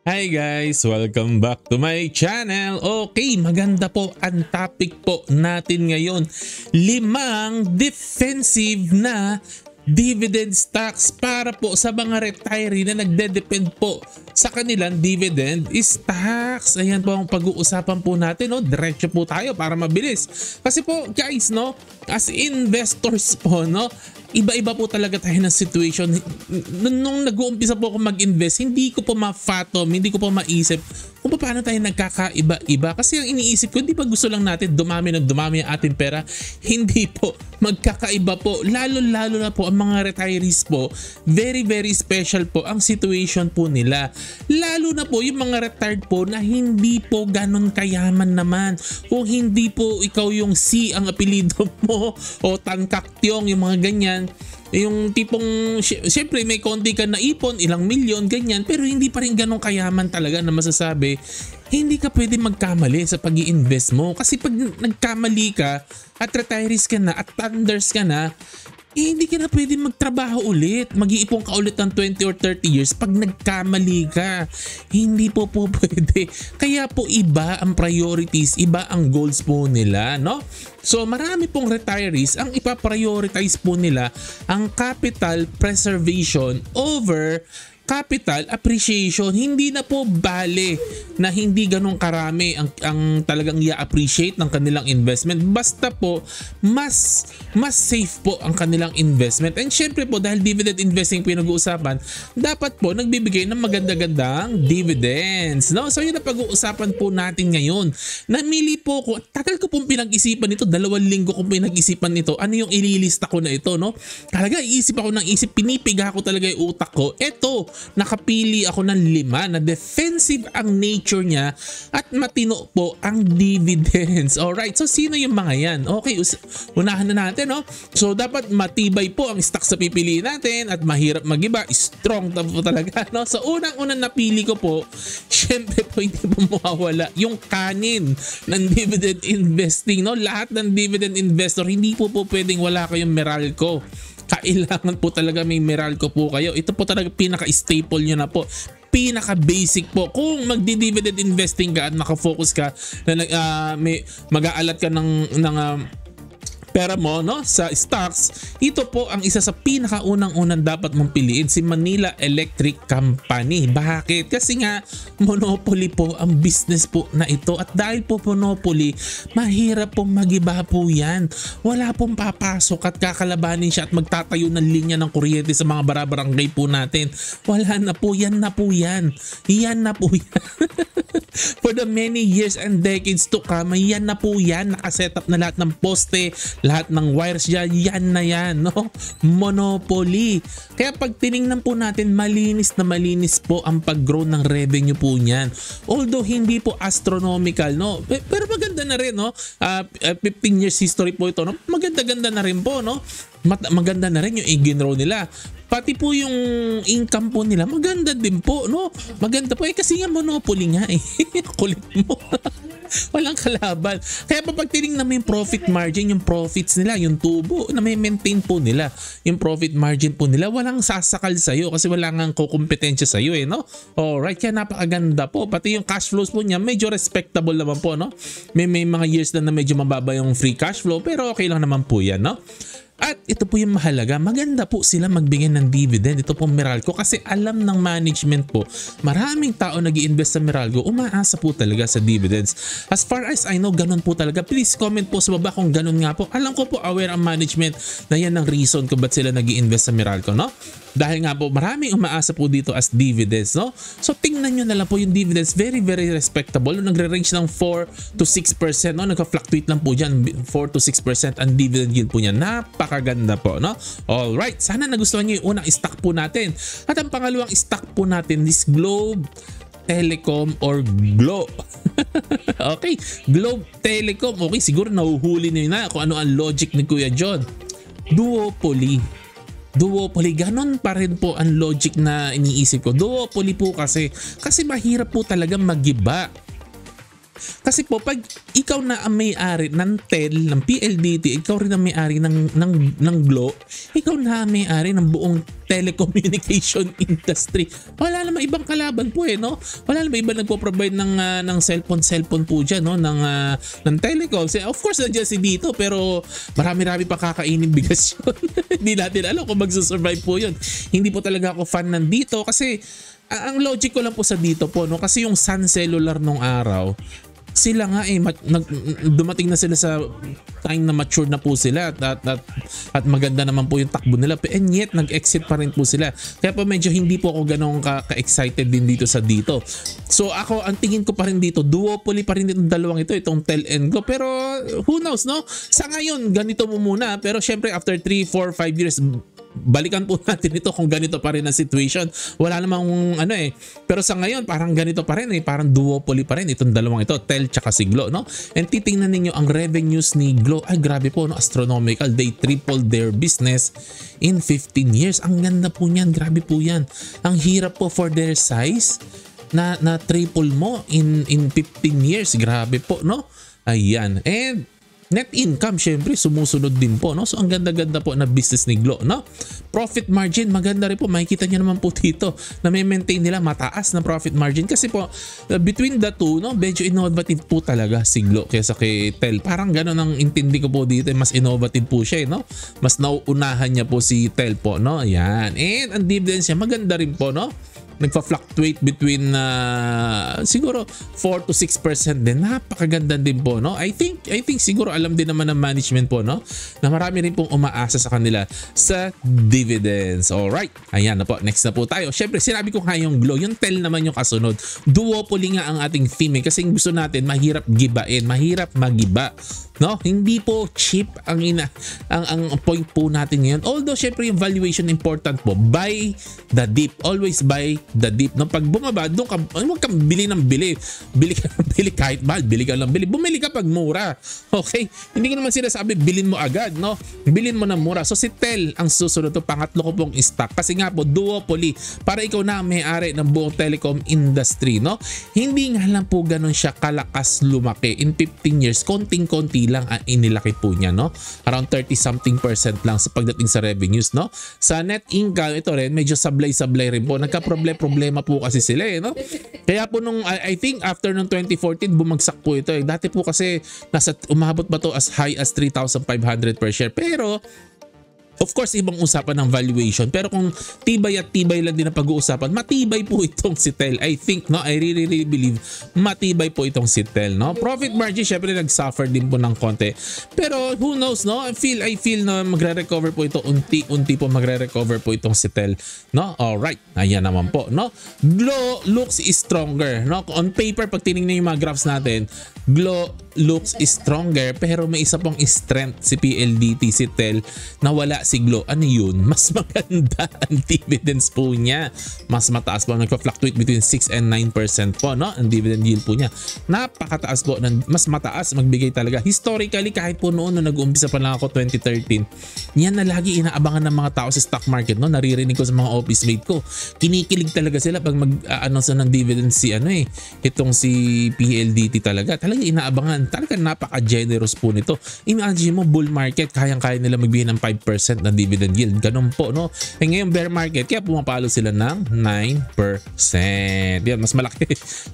Hi guys! Welcome back to my channel. Okay, maganda po ang topic po natin ngayon. 5 defensive na dividend stocks para po sa mga retiree na nagde-depend po sa kanilang dividend stocks. Ayan po ang pag-uusapan po natin. No? Diretso po tayo para mabilis. Kasi po guys, no, as investors po, no, iba-iba po talaga tayo ng situation. Nung nag-uumpisa po ako mag-invest, hindi ko po ma-fathom, hindi ko po maisip kung paano tayo nagkakaiba-iba. Kasi ang iniisip ko, hindi ba gusto lang natin dumami ng dumami ang ating pera? Hindi po, magkakaiba po. Lalo-lalo na po ang mga retirees po, very special po ang situation po nila. Lalo na po yung mga retired po na hindi po ganon kayaman naman. Kung hindi po ikaw yung C ang apelido mo o Tangkaktyong, yung mga ganyan. Yung tipong syempre may konti ka na ipon, ilang milyon, ganyan, pero hindi pa rin ganun kayaman talaga na masasabi. Hindi ka pwede magkamali sa pag-i-invest mo. Kasi pag nagkamali ka at retirees ka na at thunders ka na, hindi ka na pwede magtrabaho ulit. Mag-iipon ka ulit ng 20 or 30 years pag nagkamali ka. Hindi po pwede. Kaya po iba ang priorities, iba ang goals po nila, no? So marami pong retirees ang ipaprioritize po nila ang capital preservation over capital appreciation. Hindi na po bale na hindi ganun karami ang talagang i-appreciate ng kanilang investment. Basta po mas safe po ang kanilang investment. And syempre po dahil dividend investing pinag-uusapan, dapat po nagbibigay ng maganda-gandang dividends. No? So yun ang pag-uusapan po natin ngayon. Namili po ko, tagal ko pong pinag-isipan nito, 2 linggo kong pinag-isipan nito. Ano yung ililista ko na ito, no? Talaga iisip ako ng isip, pinipiga ko talaga yung utak ko. Eto, nakapili ako ng 5 na defensive ang nature niya at matino po ang dividends. Alright, so sino yung mga yan? Okay, unahan na natin, no? So dapat matibay po ang stocks sa pipiliin natin at mahirap magiba, strong po talaga, no? So unang-unang napili ko po, syempre po hindi po mawawala yung kanin ng dividend investing, no? Lahat ng dividend investor, hindi po pwedeng wala kayong Meralco. Kailangan po talaga may Meralco po kayo. Ito po talaga pinaka-staple nyo na po. Pinaka-basic po. Kung magdi-dividend investing ka at nakafocus ka na mag-aalat ka ng pera mo, no, sa stocks, ito po ang isa sa pinakaunang-unang dapat mong piliin, si Manila Electric Company. Bakit? Kasi nga monopoly po ang business po na ito at dahil po monopoly, mahirap pong magiba po yan. Wala pong papasok at kakalabanin siya at magtatayo ng linya ng kuryente sa mga barabarangay po natin. Wala na po yan, yan na po yan. For the many years and decades to come, yan na po yan, nakasetup na lahat ng poste, lahat ng wires dyan, yan na yan, no? Monopoly. Kaya pag tiningnan po natin, malinis na malinis po ang pag-grow ng revenue po niyan. Although hindi po astronomical, no? Pero maganda na rin, no? 15 years history po ito, no? Maganda-ganda na rin po, no? Maganda na rin yung i-grow nila. Pati po yung income po nila, maganda din po, no? Maganda po kasi nga monopoly nga eh. Kulit mo. Walang kalaban. Kaya pag tinignan mo yung profit margin, yung profits nila, yung tubo na may maintain po nila, yung profit margin po nila, walang sasakal sa'yo kasi wala nga kukumpetensya sa'yo eh, no? Alright, kaya napakaganda po. Pati yung cash flows po niya, medyo respectable naman po, no? May mga years na medyo mababa yung free cash flow, pero okay lang naman po yan, no? At ito po yung mahalaga, maganda po sila magbigay ng dividend. Ito po Meralco kasi alam ng management po, maraming tao nag-i-invest sa Meralco, umaasa po talaga sa dividends. As far as I know, ganun po talaga. Please comment po sa baba kung ganun nga po. Alam ko po aware ang management na yan ang reason kung ba't sila nag-i-invest sa Meralco, no? Dahil nga po maraming umaasa po dito as dividends, no? So tingnan nyo na lang po yung dividends, very respectable. Nagre-range ng 4 to 6%, no? Nagka-fluctuate lang po dyan, 4 to 6% ang dividend yield po niya. Napakaganda po, no? Alright, sana nagustuhan nyo yung unang stock po natin. At ang pangalawang stock po natin is Globe Telecom or Glo. Okay, Globe Telecom. Okay, siguro nahuhuli nyo na kung ano ang logic ni Kuya John. Duopoly, ganon pa rin po ang logic na iniisip ko. Duopoly po kasi mahirap po talaga magiba. Kasi po, pag ikaw na ang may-ari ng TEL, ng PLDT, ikaw rin ang may-ari ng Glo, ikaw na ang may-ari ng buong telecommunication industry. Wala naman ibang kalaban po no? Wala naman ibang nagpo-provide ng cellphone po dyan, no? Ng telecom. Of course, nandiyan si dito, pero marami-rami pa kakainin bigas yun. Hindi natin alam kung magsusurvive po yun. Hindi po talaga ako fan ng dito kasi ang logic ko lang po sa dito po, no? Kasi yung Sun Cellular nung araw, sila nga dumating na sila sa time na mature na po sila at maganda naman po yung takbo nila, and yet nag-exit pa rin po sila. Kaya po medyo hindi po ako ganun ka-excited din dito sa dito. So ako, ang tingin ko pa rin dito, duopoly pa rin itong dalawang ito, itong TEL and Glo. Pero who knows, no? Sa ngayon, ganito mo muna. Pero syempre after 3, 4, 5 years, balikan po natin ito kung ganito pa rin ang situation. Wala namang pero sa ngayon parang ganito pa rin parang duopoly pa rin itong dalawang ito, TEL tsaka si Glo, no? And titingnan ninyo ang revenues ni Glo, ay grabe po, no? Astronomical. They tripled their business in 15 years. Ang ganda po niyan, grabe po yan. Ang hirap po for their size na triple mo in 15 years. Grabe po, no? Ayan. And net income, syempre, sumusunod din po, no? So, ang ganda-ganda po na business ni Glo, no? Profit margin, maganda rin po. Makikita nyo naman po dito na may maintain nila mataas na profit margin. Kasi po, between the two, no? Medyo innovative po talaga si Glo kaysa kay TEL. Parang gano'n ang intindi ko po dito. Mas innovative po siya, no? Mas nauunahan niya po si TEL po, no? Ayan. And ang dividends niya, maganda rin po, no? Nagfa-fluctuate between siguro 4 to 6% din. Napakaganda din po, no? I think siguro alam din naman ng management po, no? Na marami rin pong umaasa sa kanila sa dividends. Alright. Ayan na po. Next na po tayo. Syempre, sinabi ko nga yung Glo. Yung TEL naman yung kasunod. Duopoly nga ang ating theme kasi gusto natin mahirap gibain. Mahirap magiba. No? Hindi po cheap ang point po natin ngayon. Although syempre yung valuation important po. Buy the dip. Always buy the dip. No? Pag bumaba, doon ka, huwag kang bili ng bili. Bili ka ng bili kahit mahal. Bili ka lang bili. Bumili ka pag mura. Okay? Hindi ko naman sinasabi bilin mo agad. No? Bilin mo na mura. So si TEL ang susunod to. Pangatlo ko pong stock. Kasi nga po, duopoly. Para ikaw na may-ari ng buong telecom industry. No? Hindi nga lang po ganun siya kalakas lumaki. In 15 years, konting-konti lang inilaki po niya, no? Around 30-something% lang sa pagdating sa revenues, no? Sa net income, ito rin, medyo sablay-sablay rin po. Nagka-problema po kasi sila, no? Kaya po nung, I think after nung 2014, bumagsak po ito. Dati po kasi, umabot ba to as high as 3,500 per share. Pero, of course, ibang usapan ng valuation. Pero kung tibay at tibay lang din ang pag-uusapan, matibay po itong si TEL. I think, no? I really believe matibay po itong si TEL, no? Profit margin, syempre nag-suffer din po ng konti. Pero who knows, no? I feel na magre-recover po ito. Unti-unti po magre-recover po itong si TEL, no? Alright. Ayan naman po, no? Glo looks stronger, no? On paper, pag tinignan yung mga graphs natin, Glo looks stronger, pero may isa pong strength si PLDT, si TEL, na wala si Glo. Ano yun? Mas maganda ang dividends po niya. Mas mataas po. Nagpa-fluctuate between 6 and 9% po, no? Ang dividend yield po niya. Napakataas po. Mas mataas magbigay talaga. Historically, kahit po noon nag-uumpisa pa lang ako 2013, yan na lagi inaabangan ng mga tao sa stock market, no? Naririnig ko sa mga office mate ko. Kinikilig talaga sila pag mag-announce ng dividends itong si PLDT talaga. Talaga inaabangan. Talaga napaka-generous po nito. Imagine mo, bull market, kayang-kaya nila magbigay ng 5% na dividend yield. Ganun po, no? Eh ngayon bear market, kaya pumapalo sila ng 9%. Yan, mas malaki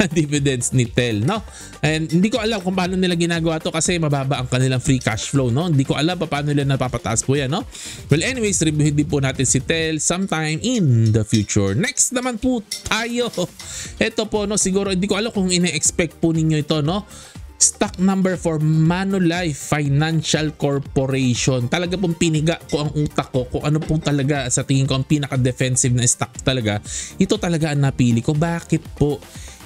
ang dividends ni TEL, no? And hindi ko alam kung paano nila ginagawa to kasi mababa ang kanilang free cash flow, no? Hindi ko alam paano nila napapataas po yan, no? Well, anyways, reviewin din po natin si TEL sometime in the future. Next naman po tayo. Ito po, no? Siguro, hindi ko alam kung ine-expect po ninyo ito, no? Stock number 4, Manulife Financial Corporation. Talaga pong piniga ko ang utak ko kung ano pong talaga sa tingin ko ang pinaka-defensive na stock talaga. Ito talaga ang napili ko. Bakit po?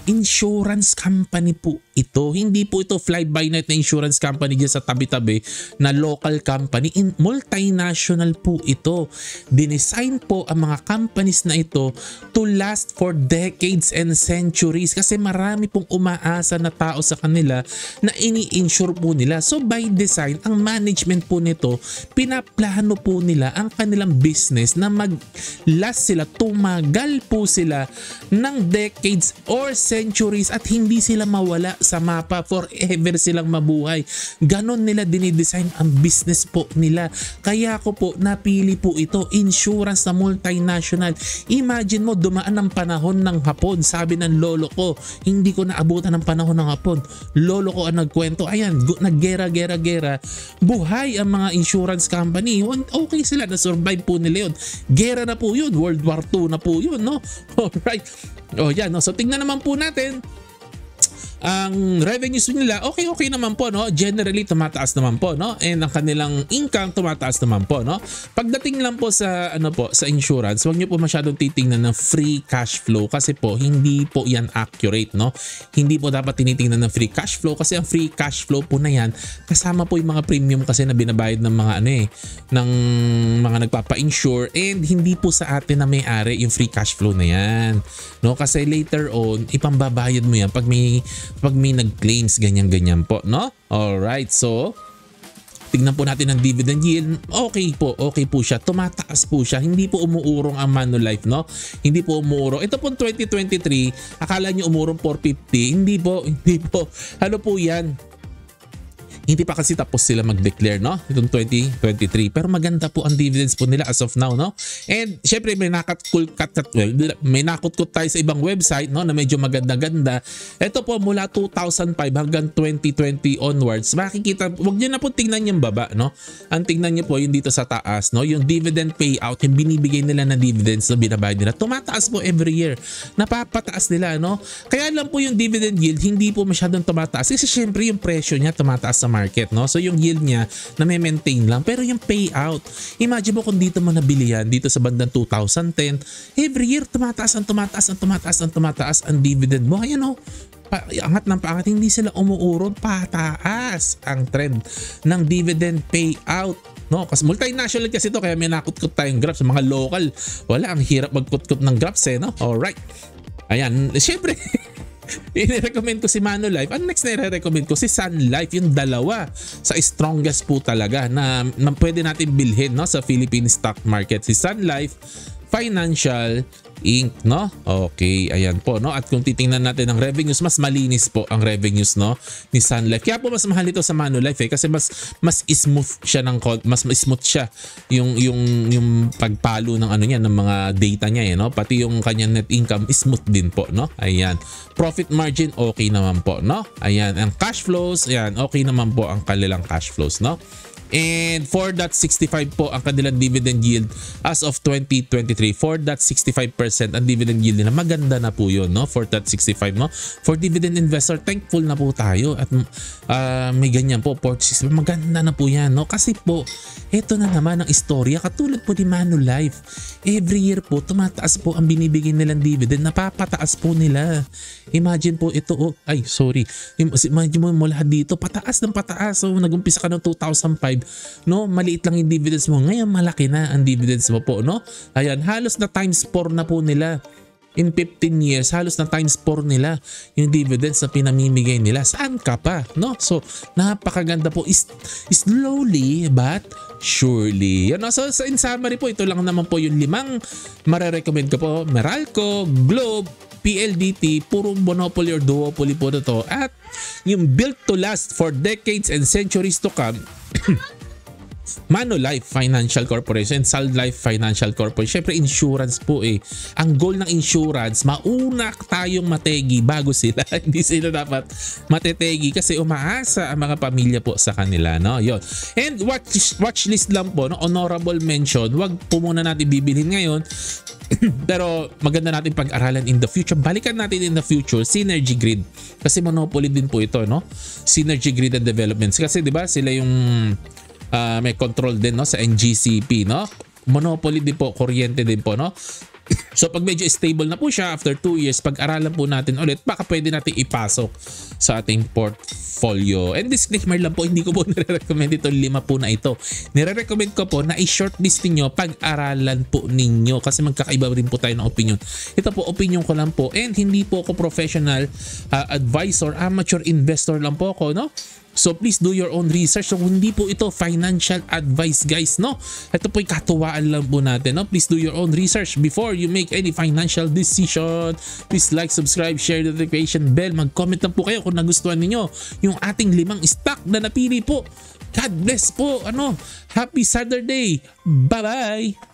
Insurance company po ito. Hindi po ito fly-by-night na insurance company dyan sa tabi-tabi na local company. Multinational po ito. Dinesign po ang mga companies na ito to last for decades and centuries kasi marami pong umaasa na tao sa kanila na ini-insure po nila. So by design, ang management po nito, pinaplano po nila ang kanilang business na mag-last sila, tumagal po sila ng decades or centuries at hindi sila mawala. sa mapa, forever silang mabuhay. Ganon nila dinidesign ang business po nila. Kaya ko po napili po ito, insurance na multinational. Imagine mo, dumaan ang panahon ng hapon. Sabi ng lolo ko, hindi ko naabutan ng panahon ng hapon. Lolo ko ang nagkwento, ayan, naggera. Buhay ang mga insurance company. Okay sila, na-survive po nila yun. Gera na po yun, World War II na po yun, no? Alright. Yan, no? So tingnan naman po natin ang revenues nila, okay naman po, no? Generally tumataas naman po, no? And ang kanilang income tumataas naman po, no? Pagdating lang po sa sa insurance, huwag niyo po masyadong titingnan ng free cash flow kasi po hindi po 'yan accurate, no? Hindi po dapat tinitingnan ng free cash flow kasi ang free cash flow po na 'yan kasama po yung mga premium kasi na binabayad ng mga ng mga nagpapa-insure, and hindi po sa atin na may-ari yung free cash flow na 'yan, no? Kasi later on ipambabayad mo 'yan pag may nag-claims, ganyan po, no? Alright, so tignan po natin ang dividend yield. Okay po siya, tumataas po siya, hindi po umuurong ang Manulife, no? Hindi po umuurong. Ito po 2023, akala nyo umurong 450, hindi po. Ano po yan? Hindi pa kasi tapos sila mag-declare, no? Itong 2023. Pero maganda po ang dividends po nila as of now, no? And syempre may nakutkot tayo sa ibang website, no, na medyo maganda-ganda. Ito po mula 2005 hanggang 2020 onwards. Makikita, wag niyo na po tingnan yung baba, no? Ang tingnan niyo po yung dito sa taas, no? Yung dividend payout, yung binibigay nila na dividends na binabayad nila. Tumataas po every year. Napapataas nila, no? Kaya lang po yung dividend yield hindi po masyadong tumataas kasi syempre yung presyo niya tumataas sa market, no? So yung yield niya na may maintain lang, pero yung payout, imagine mo kung dito mo nabili yan dito sa bandang 2010, every year tumataas ang dividend mo. Ayan, no? Angat ng paangat, hindi sila umuurong, pataas ang trend ng dividend payout, no? Kasi multinational kasi ito, kaya may nakutkot tayong graphs. Sa mga local, wala, ang hirap magkutkot ng graphs, no? Alright, ayan, syempre i-recommend ko si Manulife. Ang next na i-recommend ko si Sun Life, yung dalawa sa strongest po talaga na pwede natin bilhin, no, sa Philippine stock market. Si Sun Life Financial Inc., no? Okay, ayan po, no? At kung titingnan natin ang revenues, mas malinis po ang revenues, no, ni Sun Life. Kaya po mas mahal ito sa Manulife, kasi mas smooth siya mas smooth siya yung pagpalo ng niya, ng mga data niya, no? Pati yung kanyang net income smooth din po, no? Ayan. Profit margin okay naman po, no? Ayan, ang cash flows, ayan, okay naman po ang kanilang cash flows, no? And 4.65 po ang kanilang dividend yield as of 2023. 4.65% ang dividend yield nila. Maganda na po yun, no? 4.65, no? For dividend investor, thankful na po tayo at may ganyan po, 4.65. Maganda na po yan, no? Kasi po, eto na naman ang istorya. Katulad po ni Manulife. Every year po, tumataas po ang binibigay nilang dividend. Napapataas po nila. Imagine po ito, imagine mo mula dito, pataas ng pataas. So, nag-umpisa ka ng 2005, no, maliit lang yung dividends mo, ngayon malaki na ang dividends mo po, no? Ayan, halos na times 4 na po nila in 15 years, halos na times 4 nila yung dividends na pinamimigay nila. Saan ka pa, no? So napakaganda po, slowly but surely, no? So in summary po, ito lang naman po yung 5 marerecommend ko po. Meralco, Globe, PLDT, puro monopoly or duopoly po na to, at yung built to last for decades and centuries to come, Manulife Financial Corporation, Sun Life Financial Corporation. Syempre insurance po eh. Ang goal ng insurance, mauna tayong mategi bago sila. Hindi sila dapat matetegi kasi umaasa ang mga pamilya po sa kanila, no? Yon. And watch list lang po, no? Honorable mention. Wag po muna natin bibilhin ngayon. Pero maganda natin pag-aralan in the future. Balikan natin in the future Synergy Grid. Kasi monopoly din po ito, no? Synergy Grid and Developments. Kasi 'di ba sila yung may control din, no, sa NGCP, no? Monopoly din po, kuryente din po, no? So pag medyo stable na po siya after 2 years, pag-aralan po natin ulit, baka pwede natin ipasok sa ating portfolio. And disclaimer lang po, hindi ko po nire-recommend ito 5 po na ito. Nire-recommend ko po na i-shortlist niyo, pag-aralan po ninyo kasi magkakaiba rin po tayo ng opinion. Ito po, opinion ko lang po, and hindi po ako professional advisor, amateur investor lang po ako, no? So please do your own research. So hindi po ito financial advice, guys, no? Ito po'y katuwaan lang po natin, no? Please do your own research before you make make any financial decision. Please like, subscribe, share the notification bell. Mag-comment lang po kayo kung nagustuhan ninyo yung ating 5 stock na napili po. God bless po. Happy Saturday. Bye-bye.